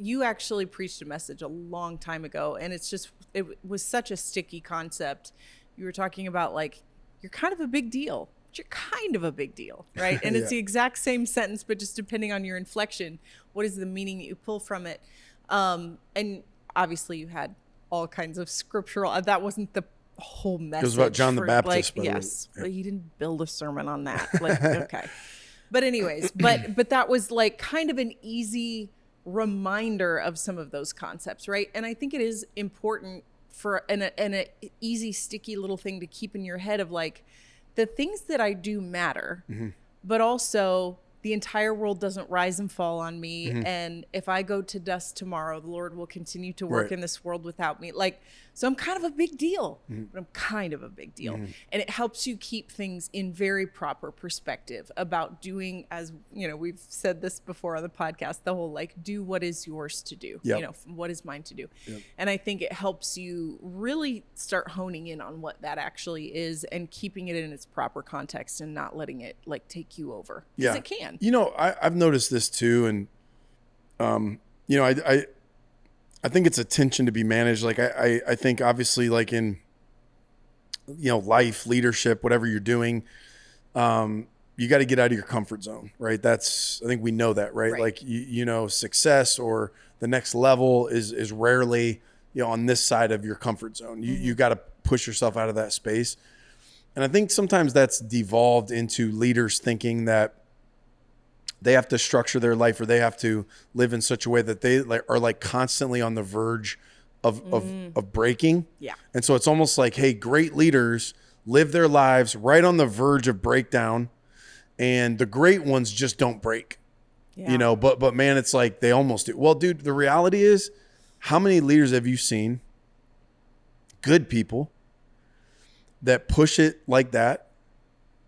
you actually preached a message a long time ago, and it was such a sticky concept. You were talking about like, you're kind of a big deal. But you're kind of a big deal, right? And it's the exact same sentence, but just depending on your inflection, what is the meaning that you pull from it? And obviously you had all kinds of scriptural, that wasn't the whole message. It was about John the Baptist. Like, yes, but he didn't build a sermon on that. Like, okay. But anyways, but that was like kind of an easy reminder of some of those concepts, right? And I think it is important for an easy, sticky little thing to keep in your head of like, the things that I do matter, but also the entire world doesn't rise and fall on me. And if I go to dust tomorrow, the Lord will continue to work in this world without me. Like, so I'm kind of a big deal, but I'm kind of a big deal. And it helps you keep things in very proper perspective about doing, as you know, we've said this before on the podcast, the whole like, do what is yours to do, you know, what is mine to do. And I think it helps you really start honing in on what that actually is and keeping it in its proper context and not letting it like take you over. Because it can. You know, I've noticed this too. And, you know, I think it's a tension to be managed. Like I think obviously like in, you know, life, leadership, whatever you're doing, you got to get out of your comfort zone, right? I think we know that, right? Like, you know, success or the next level is rarely, you know, on this side of your comfort zone. You got to push yourself out of that space. And I think sometimes that's devolved into leaders thinking that they have to structure their life or they have to live in such a way that they are like constantly on the verge of breaking. Yeah. And so it's almost like, hey, great leaders live their lives right on the verge of breakdown, and the great ones just don't break. You know, but man, it's like they almost do. Well, dude, the reality is, how many leaders have you seen, good people, that push it like that,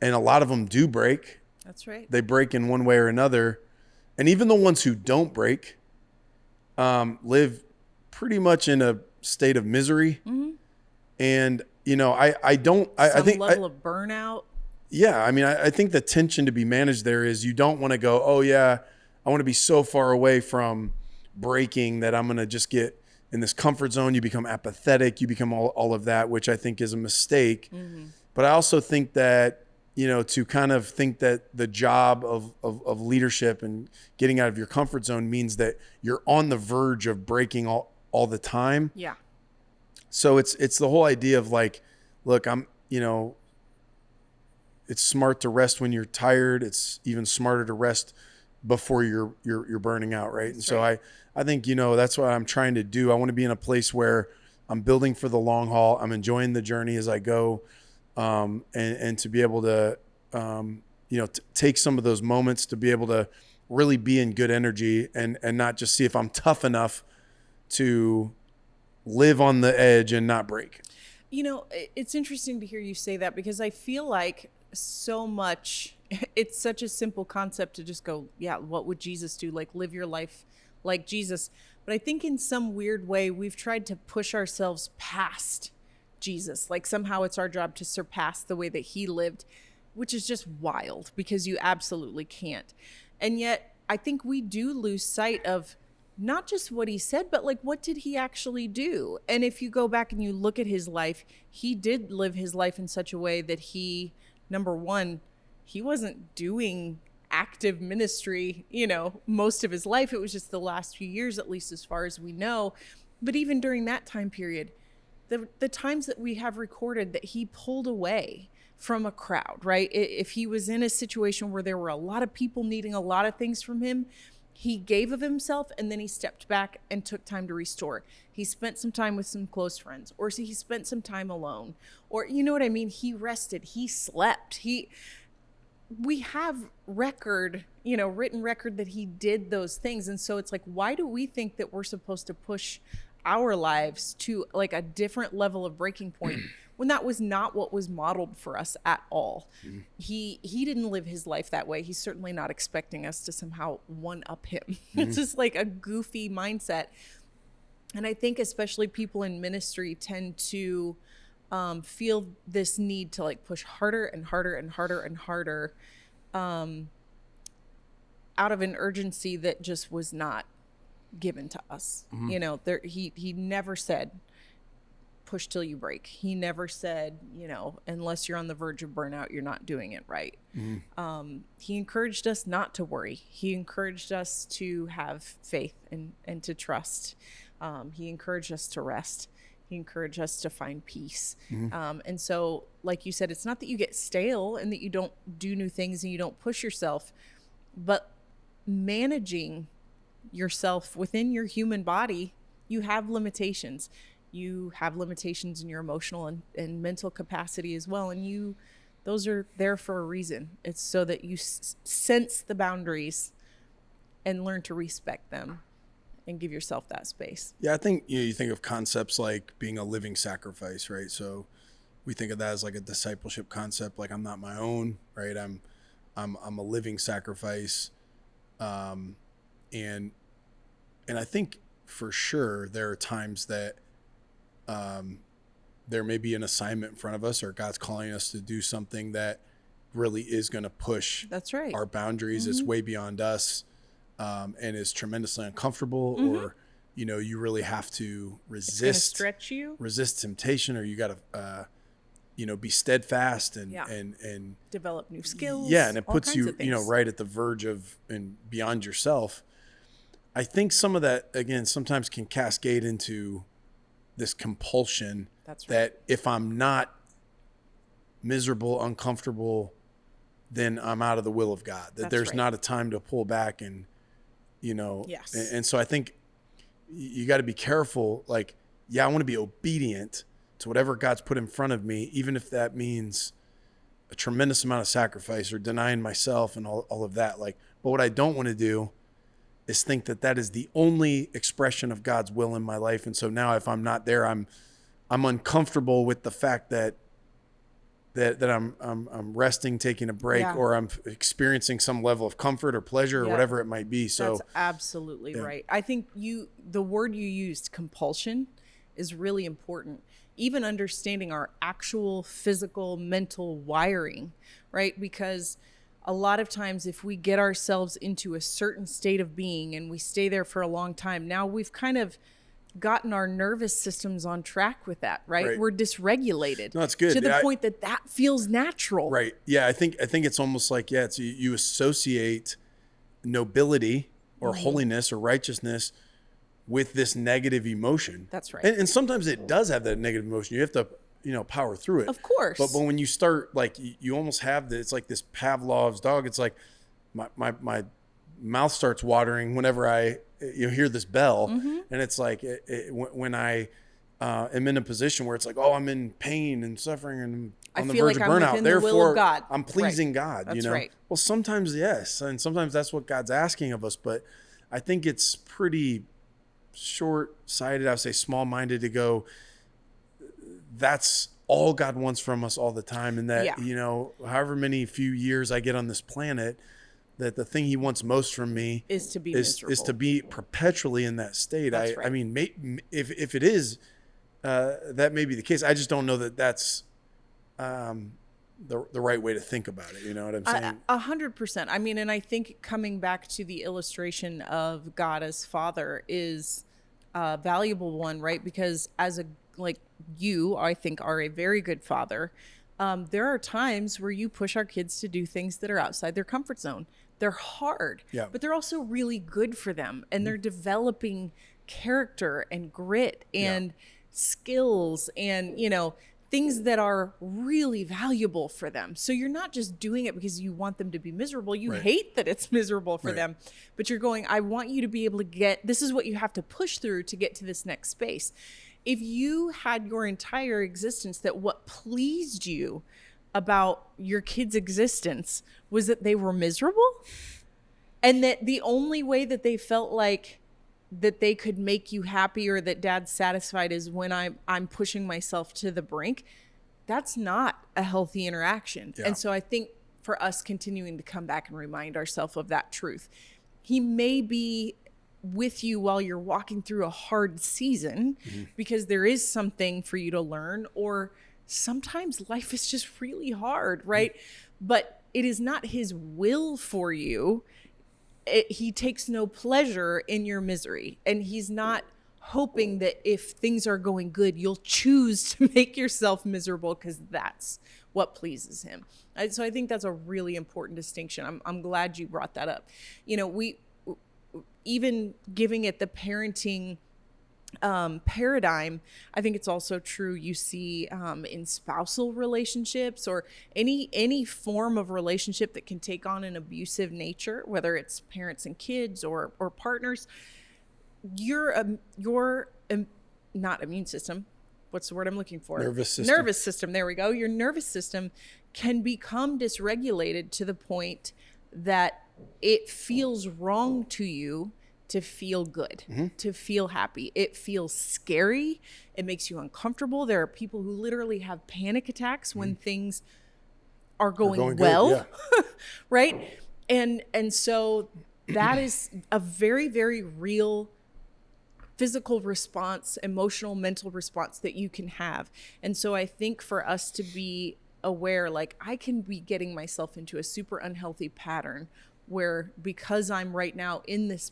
and a lot of them do break. That's right. They break in one way or another. And even the ones who don't break live pretty much in a state of misery. And, you know, I think level of burnout. Yeah. I mean, I think the tension to be managed there is you don't want to go, oh yeah, I want to be so far away from breaking that I'm going to just get in this comfort zone. You become apathetic. You become all of that, which I think is a mistake. But I also think that, you know, to kind of think that the job of leadership and getting out of your comfort zone means that you're on the verge of breaking all the time. Yeah. So it's the whole idea of like, look, you know, it's smart to rest when you're tired. It's even smarter to rest before you're burning out. Right. And so I think, you know, that's what I'm trying to do. I want to be in a place where I'm building for the long haul. I'm enjoying the journey as I go. And to be able to, you know, take some of those moments to be able to really be in good energy and not just see if I'm tough enough to live on the edge and not break. You know, it's interesting to hear you say that because I feel like so much, it's such a simple concept to just go, yeah, what would Jesus do? Like live your life like Jesus. But I think in some weird way, we've tried to push ourselves past Jesus. Like somehow it's our job to surpass the way that he lived, which is just wild because you absolutely can't. And yet I think we do lose sight of not just what he said, but like, what did he actually do? And if you go back and you look at his life, he did live his life in such a way that he, number one, he wasn't doing active ministry, you know, most of his life. It was just the last few years, at least as far as we know. But even during that time period, the times that we have recorded that he pulled away from a crowd, right? If he was in a situation where there were a lot of people needing a lot of things from him, he gave of himself and then he stepped back and took time to restore. He spent some time with some close friends, or he spent some time alone, or you know what I mean? He rested, he slept, we have record, you know, written record that he did those things. And so it's like, why do we think that we're supposed to push our lives to like a different level of breaking point when that was not what was modeled for us at all? He didn't live his life that way. He's certainly not expecting us to somehow one up him. It's just like a goofy mindset. And I think especially people in ministry tend to feel this need to like push harder and harder and harder and harder out of an urgency that just was not given to us. You know, he never said, push till you break. He never said, you know, unless you're on the verge of burnout, you're not doing it right. He encouraged us not to worry. He encouraged us to have faith and to trust. He encouraged us to rest. He encouraged us to find peace. And so, like you said, it's not that you get stale and that you don't do new things and you don't push yourself, but managing yourself within your human body, you have limitations. You have limitations in your emotional and mental capacity as well. And those are there for a reason. It's so that you sense the boundaries and learn to respect them and give yourself that space. Yeah, I think you think of concepts like being a living sacrifice, right? So we think of that as like a discipleship concept. Like, I'm not my own, right? I'm a living sacrifice. And I think for sure there are times that there may be an assignment in front of us, or God's calling us to do something that really is going to push our boundaries. It's way beyond us, and is tremendously uncomfortable, or, you know, you really have to resist temptation, or you got to, you know, be steadfast and develop new skills. Yeah. And it puts you, you know, right at the verge of and beyond yourself. I think some of that, again, sometimes can cascade into this compulsion that if I'm not miserable, uncomfortable, then I'm out of the will of God, that there's not a time to pull back and, you know, and so I think you got to be careful. Like, I want to be obedient to whatever God's put in front of me, even if that means a tremendous amount of sacrifice or denying myself and all of that. Like, but what I don't want to do is think that that is the only expression of God's will in my life. And so now if I'm not there, I'm uncomfortable with the fact that I'm resting, taking a break, or I'm experiencing some level of comfort or pleasure or whatever it might be. So that's absolutely right. I think the word you used, compulsion, is really important. Even understanding our actual physical, mental wiring, right? Because a lot of times if we get ourselves into a certain state of being and we stay there for a long time, now we've kind of gotten our nervous systems on track with that, right? We're dysregulated. No, that's good. To the point that feels natural. Right. Yeah. I think it's almost like, it's you associate nobility or holiness or righteousness with this negative emotion. That's right. And sometimes it does have that negative emotion. You have to, you know, power through it. Of course. But when you start, like, you almost have it's like this Pavlov's dog. It's like my mouth starts watering whenever you hear this bell. And it's like when I am in a position where it's like, I'm in pain and suffering and on the verge of burnout. Therefore, I'm pleasing God. That's you know. Right. Well, sometimes yes, and sometimes that's what God's asking of us. But I think it's pretty short-sighted. I would say small-minded to go, that's all God wants from us all the time. And that, you know, however many few years I get on this planet, that the thing he wants most from me is to be miserable. Is to be perpetually in that state. That's right. I mean, if it is, that may be the case. I just don't know that that's the right way to think about it. You know what I'm saying? 100%. I mean, and I think coming back to the illustration of God as Father is a valuable one, right? Because you, I think, are a very good father. There are times where you push our kids to do things that are outside their comfort zone. They're hard, but they're also really good for them. And they're developing character and grit and skills and, you know, things that are really valuable for them. So you're not just doing it because you want them to be miserable. You hate that it's miserable for them, but you're going, I want you to be able to this is what you have to push through to get to this next space. If you had your entire existence that what pleased you about your kids' existence was that they were miserable, and that the only way that they felt like that they could make you happy or that dad's satisfied is when I'm pushing myself to the brink, that's not a healthy interaction. And so I think for us continuing to come back and remind ourselves of that truth, he may be with you while you're walking through a hard season because there is something for you to learn, or sometimes life is just really hard, right? But it is not his will for you he takes no pleasure in your misery, and he's not hoping that if things are going good, you'll choose to make yourself miserable because that's what pleases him. So I think that's a really important distinction. I'm glad you brought that up. You know, we even giving it the parenting paradigm, I think it's also true. You see in spousal relationships or any form of relationship that can take on an abusive nature, whether it's parents and kids or partners, your not immune system. What's the word I'm looking for? Nervous system. Nervous system. There we go. Your nervous system can become dysregulated to the point that it feels wrong to you to feel good, to feel happy. It feels scary. It makes you uncomfortable. There are people who literally have panic attacks when things are going well, good, right? And so that is a very, very real physical response, emotional, mental response that you can have. And so I think for us to be aware, like I can be getting myself into a super unhealthy pattern where because I'm right now in this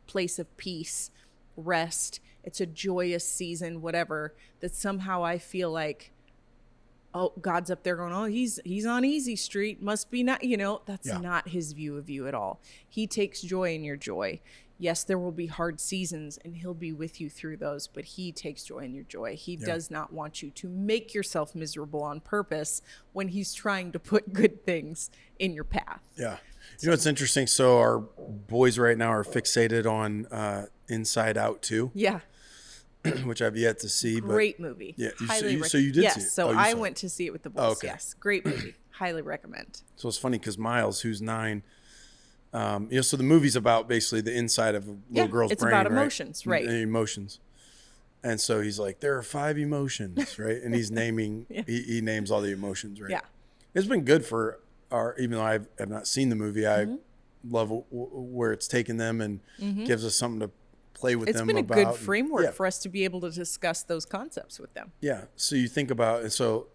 place of peace, rest, it's a joyous season, whatever, that somehow I feel like, oh, God's up there going, oh, he's on easy street, must be not, that's not his view of you at all. He takes joy in your joy. Yes, there will be hard seasons and he'll be with you through those, but he takes joy in your joy. He does not want you to make yourself miserable on purpose when he's trying to put good things in your path. Yeah. You know, it's interesting. So our boys right now are fixated on Inside Out 2. Yeah. Which I've yet to see. Great movie. Yeah. So you did see it? So I went to see it with the boys. Oh, okay. Yes. Great movie. Highly recommend. So it's funny because Miles, who's 9, so the movie's about basically the inside of a little girl's brain. It's about emotions, right? Emotions. And so he's like, there are 5 emotions, right? And he's naming, he names all the emotions, right? Yeah. It's been good for even though I have not seen the movie, I love where it's taken them and gives us something to play with them about. It's been a good framework for us to be able to discuss those concepts with them. Yeah. So you think about, and so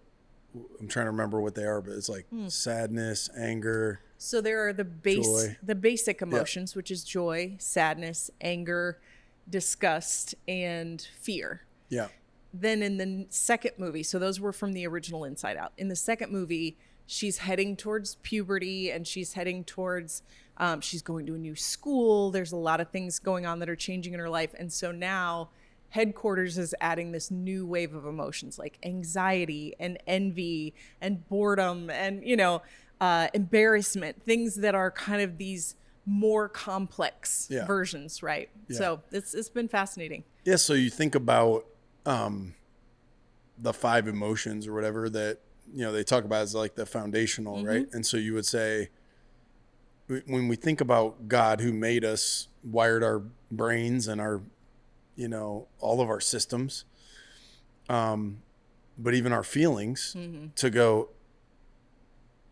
I'm trying to remember what they are, but it's like sadness, anger. So there are the basic emotions, which is joy, sadness, anger, disgust, and fear. Yeah. Then in the second movie, so those were from the original Inside Out. In the second movie, she's heading towards puberty and she's heading towards, she's going to a new school. There's a lot of things going on that are changing in her life. And so now headquarters is adding this new wave of emotions like anxiety and envy and boredom and, embarrassment, things that are kind of these more complex versions, right? Yeah. So it's been fascinating. Yeah. So you think about the 5 emotions or whatever that, they talk about as like the foundational, right? And so you would say, when we think about God who made us, wired our brains and our, all of our systems, but even our feelings, to go,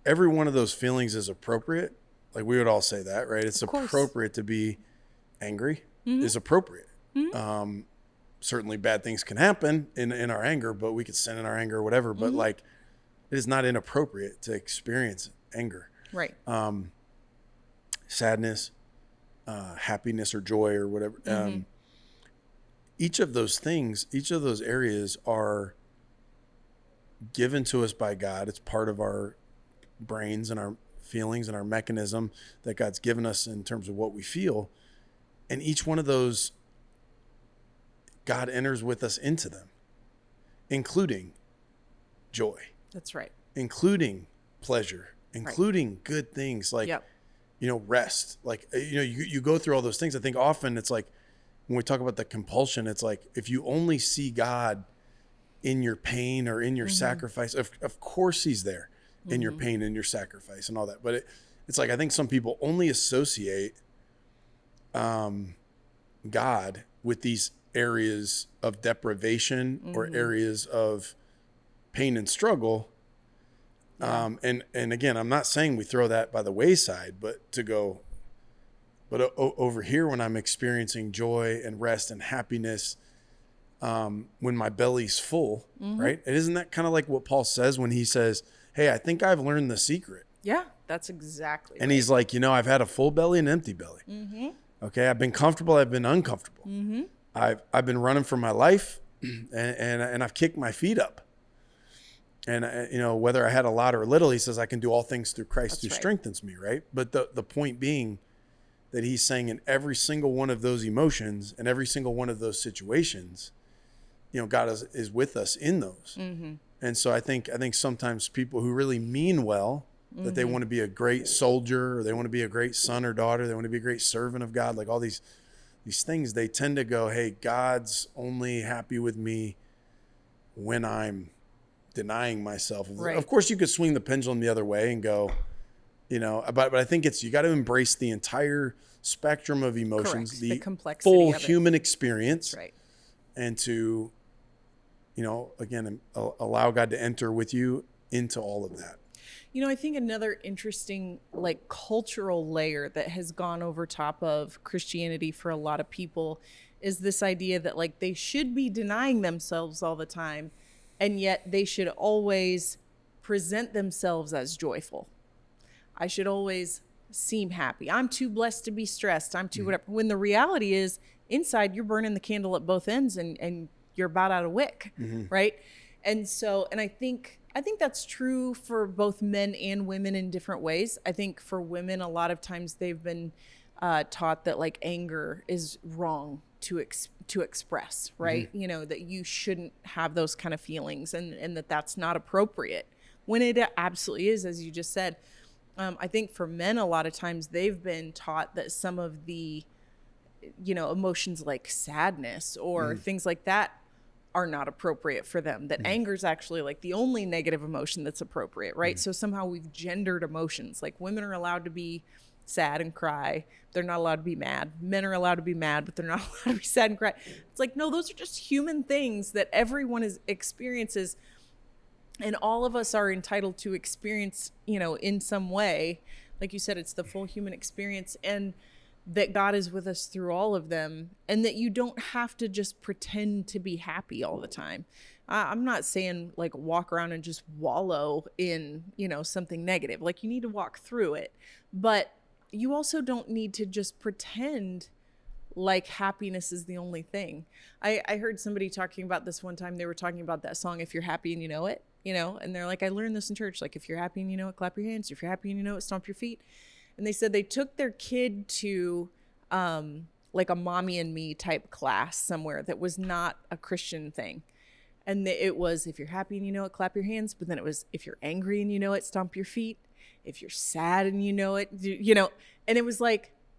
every one of those feelings is appropriate. Like we would all say that, right? It's appropriate to be angry is appropriate. Certainly bad things can happen in our anger, but we could sin in our anger or whatever, but like it is not inappropriate to experience anger. Right. Sadness, happiness or joy or whatever. Each of those things, each of those areas are given to us by God. It's part of our brains and our feelings and our mechanism that God's given us in terms of what we feel. And each one of those, God enters with us into them, including joy. That's right. Including pleasure, including good things like, rest. Like, you go through all those things. I think often it's like, when we talk about the compulsion, it's like, if you only see God in your pain or in your sacrifice, of course he's there in your pain and your sacrifice and all that. But it's like, I think some people only associate God with these areas of deprivation or areas of pain and struggle. And again, I'm not saying we throw that by the wayside, but to go, but over here, when I'm experiencing joy and rest and happiness, when my belly's full, right? And isn't that kind of like what Paul says when he says, hey, I think I've learned the secret. Yeah, That's exactly And right. he's like, I've had a full belly and empty belly. Mm-hmm. Okay. I've been comfortable. I've been uncomfortable. Mm-hmm. I've been running for my life and I've kicked my feet up. And, whether I had a lot or a little, he says, I can do all things through Christ who strengthens me. Right. But the point being that he's saying in every single one of those emotions and every single one of those situations, God is with us in those. Mm-hmm. And so I think sometimes people who really mean well, that they want to be a great soldier, or they want to be a great son or daughter, they want to be a great servant of God, like all these things, they tend to go, hey, God's only happy with me when I'm denying myself. Right. Of course, you could swing the pendulum the other way and go, but I think you got to embrace the entire spectrum of emotions, the complexity full of it. human experience, Right. and to, again, allow God to enter with you into all of that. I think another interesting cultural layer that has gone over top of Christianity for a lot of people is this idea that they should be denying themselves all the time, and yet they should always present themselves as joyful. I should always seem happy. I'm too blessed to be stressed. I'm too whatever. When the reality is inside you're burning the candle at both ends and you're about out of wick. Right. And I think that's true for both men and women in different ways. I think for women, a lot of times they've been taught that anger is wrong to express, right? That you shouldn't have those kind of feelings and that's not appropriate, when it absolutely is, as you just said. I think for men, a lot of times they've been taught that some of the, emotions like sadness or things like that are not appropriate for them, that anger is actually the only negative emotion that's appropriate, right? So somehow we've gendered emotions. Women are allowed to be sad and cry. They're not allowed to be mad. Men are allowed to be mad, but they're not allowed to be sad and cry. It's no, those are just human things that everyone experiences. And all of us are entitled to experience, in some way. Like you said, it's the full human experience, and that God is with us through all of them, and that you don't have to just pretend to be happy all the time. I'm not saying walk around and just wallow in, something negative. You need to walk through it, but you also don't need to just pretend happiness is the only thing. I heard somebody talking about this one time. They were talking about that song, If You're Happy and You Know It, and they're I learned this in church. If you're happy and you know it, clap your hands. If you're happy and you know it, stomp your feet. And they said they took their kid to a mommy and me type class somewhere that was not a Christian thing. And it was, if you're happy and you know it, clap your hands. But then it was, if you're angry and you know it, stomp your feet. If you're sad and you know it, and it was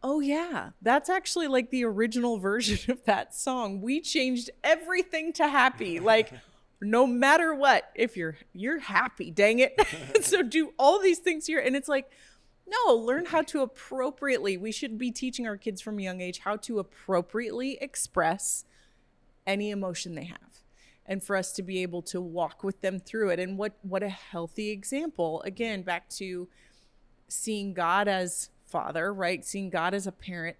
oh yeah, that's actually the original version of that song. We changed everything to happy. No matter what, if you're happy, dang it. So do all these things here. And it's no, learn how to appropriately. We should be teaching our kids from a young age how to appropriately express any emotion they have, and for us to be able to walk with them through it. And what a healthy example, again, back to seeing God as Father, right? Seeing God as a parent.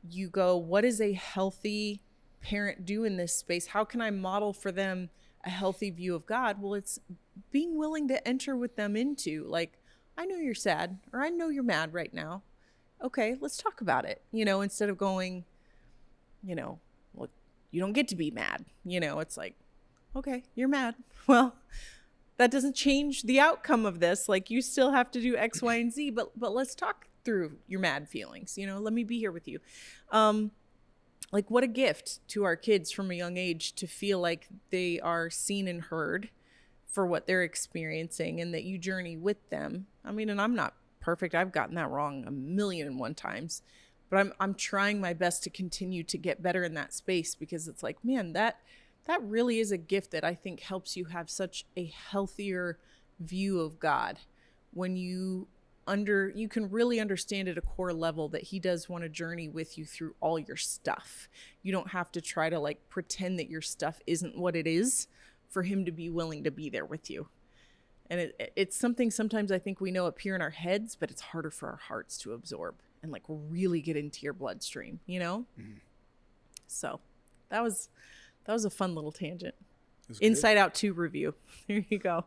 You go, what does a healthy parent do in this space? How can I model for them a healthy view of God? Well, it's being willing to enter with them into I know you're sad, or I know you're mad right now. Okay, let's talk about it. Instead of going, well, you don't get to be mad. It's okay, you're mad. Well, that doesn't change the outcome of this. You still have to do X, Y, and Z, but let's talk through your mad feelings. Let me be here with you. What a gift to our kids from a young age to feel like they are seen and heard for what they're experiencing, and that you journey with them. And I'm not perfect. I've gotten that wrong 1,000,001 times, but I'm trying my best to continue to get better in that space, because it's man, that really is a gift that I think helps you have such a healthier view of God, when you can really understand at a core level that he does want to journey with you through all your stuff. You don't have to try to pretend that your stuff isn't what it is for him to be willing to be there with you. And it's something sometimes I think we know up here in our heads, but it's harder for our hearts to absorb and really get into your bloodstream, So that was a fun little tangent. Inside Out 2 review. There you go.